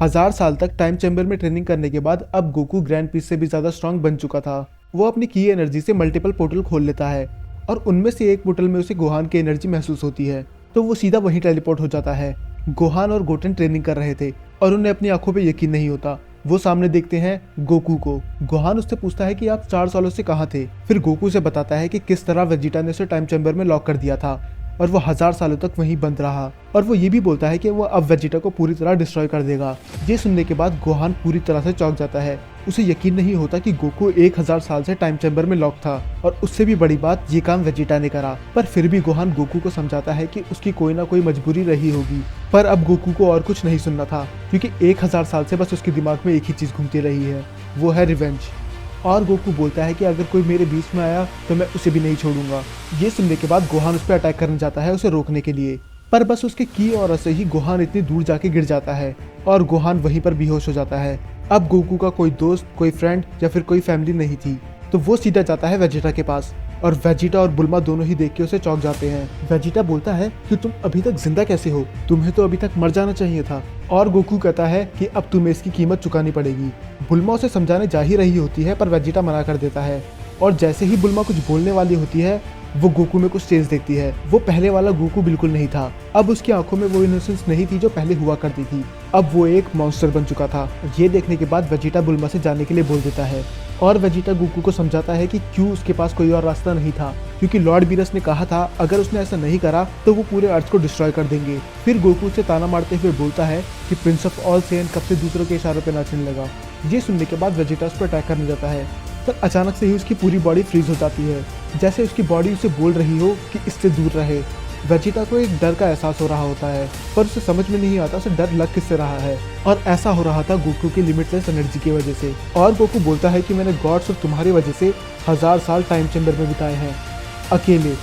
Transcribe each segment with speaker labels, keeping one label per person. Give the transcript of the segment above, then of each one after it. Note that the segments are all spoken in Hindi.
Speaker 1: 1000 साल तक टाइम चैम्बर में ट्रेनिंग करने के बाद अब गोकू ग्रैंड पीस से भी ज्यादा स्ट्रांग बन चुका था। वो अपनी की एनर्जी से मल्टीपल पोर्टल खोल लेता है और उनमें से एक पोर्टल में उसे गोहान की एनर्जी महसूस होती है, तो वो सीधा वहीं टेलीपोर्ट हो जाता है। गोहान और गोटेन ट्रेनिंग कर रहे थे और उन्हें अपनी आंखों पे यकीन नहीं होता। वो सामने देखते हैं गोकू को। गोहान उससे पूछता है कि आप 4 सालों से कहाँ थे। फिर गोकू से बताता है कि किस तरह वेजिटा ने उसे टाइम चैम्बर में लॉक कर दिया था और वो 1000 सालों तक वहीं बंद रहा। और वो ये भी बोलता है कि वो अब वेजिटा को पूरी तरह डिस्ट्रॉय कर देगा। ये सुनने के बाद गोहान पूरी तरह से चौंक जाता है। उसे यकीन नहीं होता कि गोकू 1000 साल से टाइम चैम्बर में लॉक था और उससे भी बड़ी बात ये काम वेजिटा ने करा। पर फिर भी गोहान गोकू को समझाता है कि उसकी कोई ना कोई मजबूरी रही होगी। पर अब गोकू को और कुछ नहीं सुनना था, क्योंकि 1000 साल से बस उसके दिमाग में एक ही चीज घूमती रही है, वो है रिवेंज। और गोकू बोलता है कि अगर कोई मेरे बीच में आया तो मैं उसे भी नहीं छोड़ूंगा। ये सुनने के बाद गोहान उस पर अटैक करने जाता है उसे रोकने के लिए, पर बस उसके की और से ही गोहान इतनी दूर जाके गिर जाता है और गोहान वहीं पर बेहोश हो जाता है। अब गोकू का कोई दोस्त, कोई फ्रेंड या फिर कोई फैमिली नहीं थी, तो वो सीधा जाता है वेजिटा के पास और वेजिटा और बुल्मा दोनों ही देख के उसे चौंक जाते हैं। वेजिटा बोलता है कि तुम अभी तक जिंदा कैसे हो, तुम्हें तो अभी तक मर जाना चाहिए था। और गोकू कहता है कि अब तुम्हें इसकी कीमत चुकानी पड़ेगी। बुल्मा उसे समझाने जा ही रही होती है पर वेजिटा मना कर देता है और जैसे ही बुल्मा कुछ बोलने वाली होती है वो गोकू में कुछ चेंज देखती है। वो पहले वाला गोकू बिल्कुल नहीं था। अब उसकी आंखों में वो इनोसेंस नहीं थी जो पहले हुआ करती थी। अब वो एक मॉन्स्टर बन चुका था। ये देखने के बाद वेजिटा बुल्मा से जाने के लिए बोल देता है और वेजिटा गोकू को समझाता है कि क्यों उसके पास कोई और रास्ता नहीं था, क्योंकि लॉर्ड बीरस ने कहा था अगर उसने ऐसा नहीं करा तो वो पूरे अर्थ को डिस्ट्रॉय कर देंगे। फिर गोकू से ताना मारते हुए बोलता है कि प्रिंस ऑफ ऑल सेन कब से दूसरों के इशारों पर नाचने लगा। ये सुनने के बाद वेजिटा उस पर अटैक करने जाता है, पर अचानक से ही उसकी पूरी बॉडी फ्रीज हो जाती है, जैसे उसकी बॉडी उसे बोल रही हो कि इससे दूर रहे। वेजिटा को एक डर का एहसास हो रहा होता है, पर उसे समझ में नहीं आता उसे डर लग किससे रहा है, और ऐसा हो रहा था गोकू की लिमिटलेस एनर्जी की वजह से। और गोकू बोलता है कि मैंने गॉड्स और तुम्हारी वजह से 1000 साल टाइम चैम्बर में बिताए हैं अकेले,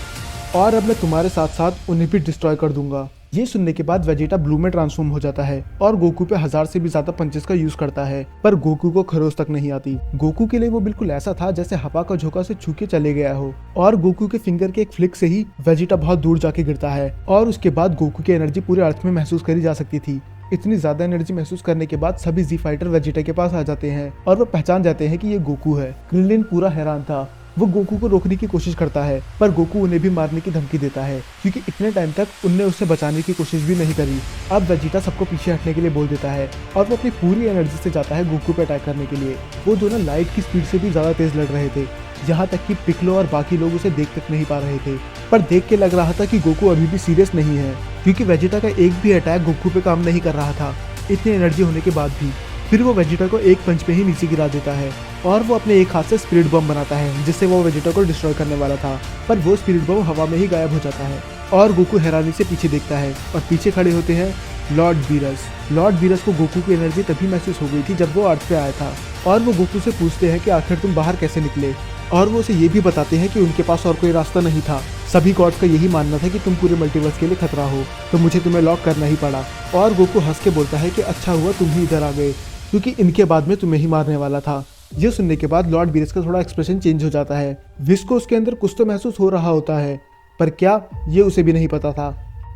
Speaker 1: और अब मैं तुम्हारे साथ साथ उन्हें भी डिस्ट्रॉय कर दूंगा। ये सुनने के बाद वेजिटा ब्लू में ट्रांसफॉर्म हो जाता है और गोकू पे 1000 से भी ज्यादा पंचेस का यूज करता है, पर गोकू को खरोच तक नहीं आती। गोकू के लिए वो बिल्कुल ऐसा था जैसे हवा का झोंका से छू के चले गया हो, और गोकू के फिंगर के एक फ्लिक से ही वेजिटा बहुत दूर जाके गिरता है और उसके बाद गोकू की एनर्जी पूरे अर्थ में महसूस करी जा सकती थी। इतनी ज्यादा एनर्जी महसूस करने के बाद सभी जी फाइटर वेजिटा के पास आ जाते हैं और वो पहचान जाते हैं कि ये गोकू है। क्रिलिन पूरा हैरान था। वो गोकू को रोकने की कोशिश करता है, पर गोकू उन्हें भी मारने की धमकी देता है, क्योंकि इतने टाइम तक उनने उसे बचाने की कोशिश भी नहीं करी। अब वेजिटा सबको पीछे हटने के लिए बोल देता है और वो अपनी पूरी एनर्जी से जाता है गोकू पे अटैक करने के लिए। वो दोनों लाइट की स्पीड से भी ज्यादा तेज लड़ रहे थे, यहाँ तक कि पिक्लो और बाकी लोग उसे देख तक नहीं पा रहे थे। पर देख के लग रहा था कि गोकू अभी भी सीरियस नहीं है, क्योंकि वेजिटा का एक भी अटैक गोकू पे काम नहीं कर रहा था, इतनी एनर्जी होने के बाद भी। फिर वो वेजिटा को एक पंच पे ही नीचे गिरा देता है और वो अपने एक हाथ से स्पिरिट बम बनाता है, जिससे वो वेजिटा को डिस्ट्रॉय करने वाला था, पर वो स्पिरिट बम हवा में ही गायब हो जाता है। और गोकू हैरानी से पीछे देखता है और पीछे खड़े होते हैं लॉर्ड बीरस। लॉर्ड बीरस को गोकू की एनर्जी तभी महसूस हो गई थी जब वो अर्थ पे आया था, और वो गोकू से पूछते हैं कि आखिर तुम बाहर कैसे निकले, और वो उसे ये भी बताते हैं कि उनके पास और कोई रास्ता नहीं था। सभी गॉड्स का यही मानना था कि तुम पूरे मल्टीवर्स के लिए खतरा हो, तो मुझे तुम्हें लॉक करना ही पड़ा। और गोकू हंस के बोलता है कि अच्छा हुआ तुम ही इधर आ गए, क्योंकि इनके बाद में तुम्हें ही मारने वाला था। ये सुनने के बाद लॉर्ड बीरस का थोड़ा एक्सप्रेशन चेंज हो जाता है। विस को उसके अंदर कुछ तो महसूस हो रहा होता है, पर क्या, ये उसे भी नहीं पता था।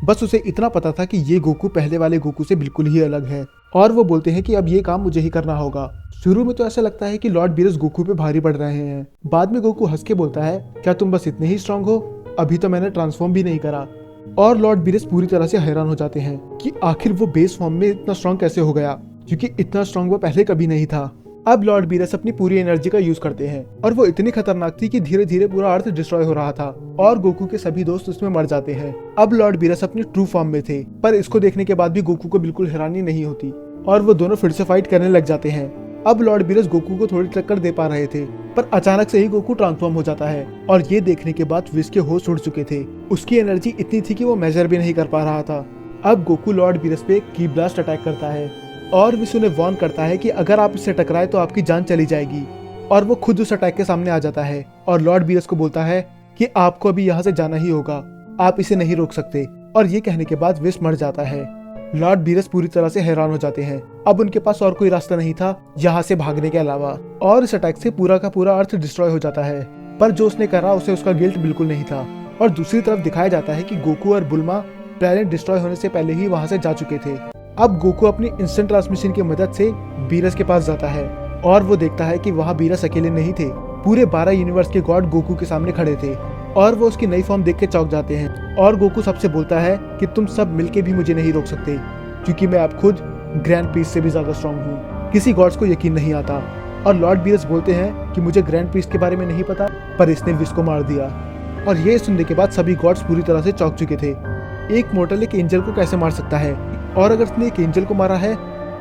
Speaker 1: बस उसे इतना पता था कि ये गोकू पहले वाले गोकू से बिल्कुल ही अलग है, और वो बोलते हैं कि अब ये काम मुझे ही करना होगा। शुरू में तो ऐसा लगता है कि लॉर्ड बीरस गोकू पे भारी पड़ रहे हैं। बाद में गोकू हंस के बोलता है, क्या तुम बस इतने ही स्ट्रांग हो, अभी तो मैंने ट्रांसफॉर्म भी नहीं करा। और लॉर्ड बीरस पूरी तरह से हैरान हो जाते हैं कि आखिर वो बेस फॉर्म में इतना स्ट्रांग कैसे हो गया, क्योंकि इतना स्ट्रांग वो पहले कभी नहीं था। अब लॉर्ड बीरस अपनी पूरी एनर्जी का यूज करते हैं, और वो इतनी खतरनाक थी कि धीरे धीरे पूरा अर्थ डिस्ट्रॉय हो रहा था और गोकू के सभी दोस्त उसमें मर जाते हैं। अब लॉर्ड बीरस अपनी ट्रू फॉर्म में थे, पर इसको देखने के बाद भी गोकू को बिल्कुल हैरानी नहीं होती और वो दोनों फिर से फाइट करने लग जाते हैं। अब लॉर्ड बीरस गोकू को थोड़ी टक्कर दे पा रहे थे, पर अचानक से ही गोकू ट्रांसफॉर्म हो जाता है, और ये देखने के बाद विस के होश उड़ चुके थे। उसकी एनर्जी इतनी थी कि वो मेजर भी नहीं कर पा रहा था। अब गोकू लॉर्ड बीरस पे की ब्लास्ट अटैक करता है, और विस उन्हें वार्न करता है कि अगर आप इससे टकराए तो आपकी जान चली जाएगी, और वो खुद उस अटैक के सामने आ जाता है और लॉर्ड बीरस को बोलता है कि आपको अभी यहाँ से जाना ही होगा, आप इसे नहीं रोक सकते। और ये कहने के बाद विस मर जाता है। लॉर्ड बीरस पूरी तरह से हैरान हो जाते हैं। अब उनके पास और कोई रास्ता नहीं था यहाँ से भागने के अलावा, और इस अटैक से पूरा का पूरा अर्थ डिस्ट्रॉय हो जाता है। पर जो उसने करा उसे उसका गिल्ट बिल्कुल नहीं था। और दूसरी तरफ दिखाया जाता है कि गोकू और बुल्मा प्लैनेट डिस्ट्रॉय होने से पहले ही वहां से जा चुके थे, अब गोकू अपनी इंस्टेंट ट्रांसमिशन की मदद से बीरस के पास जाता है और वो देखता है कि वहाँ बीरस अकेले नहीं थे। पूरे 12 यूनिवर्स के गॉड गोकू के सामने खड़े थे और वो उसकी नई फॉर्म देख के चौंक जाते हैं। और गोकू सबसे बोलता है कि तुम सब मिलके भी मुझे नहीं रोक सकते, क्योंकि मैं अब खुद ग्रैंड पीस से भी ज्यादा स्ट्रांग हूँ। किसी गॉड्स को यकीन नहीं आता और लॉर्ड बीरस बोलते हैं कि मुझे ग्रैंड पीस के बारे में नहीं पता, पर इसने विश को मार दिया। और ये सुनने के बाद सभी गॉड्स पूरी तरह से चौंक चुके थे। एक मोर्टल एक एंजल को कैसे मार सकता है, और अगर उसने एक एंजल को मारा है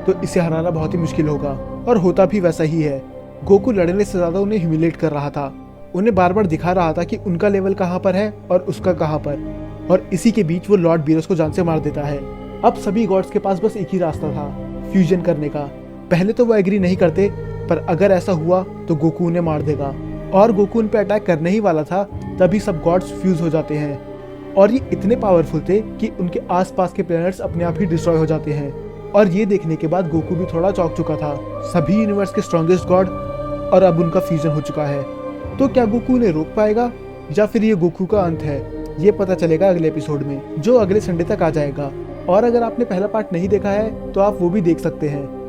Speaker 1: तो इसे हराना बहुत ही मुश्किल होगा। और होता भी वैसा ही है। गोकू लड़ने से ज्यादा उन्हें ह्यूमिलेट कर रहा था, उन्हें बार बार दिखा रहा था कि उनका लेवल कहाँ पर है और उसका कहाँ पर। और इसी के बीच वो लॉर्ड बीरस को जान से मार देता है। अब सभी गॉड्स के पास बस एक ही रास्ता था, फ्यूजन करने का। पहले तो वो एग्री नहीं करते, पर अगर ऐसा हुआ तो गोकू उन्हें मार देगा। और गोकू उन पे अटैक करने ही वाला था, तभी सब गॉड्स फ्यूज हो जाते हैं। और ये इतने पावरफुल थे कि उनके आसपास के प्लैनेट्स अपने आप ही डिस्ट्रॉय हो जाते हैं। और ये देखने के बाद गोकू भी थोड़ा चौंक चुका था। सभी यूनिवर्स के स्ट्रॉन्गेस्ट गॉड और अब उनका फ्यूजन हो चुका है। तो क्या गोकू उन्हें रोक पाएगा या फिर ये गोकू का अंत है, ये पता चलेगा अगले एपिसोड में, जो अगले संडे तक आ जाएगा। और अगर आपने पहला पार्ट नहीं देखा है तो आप वो भी देख सकते हैं।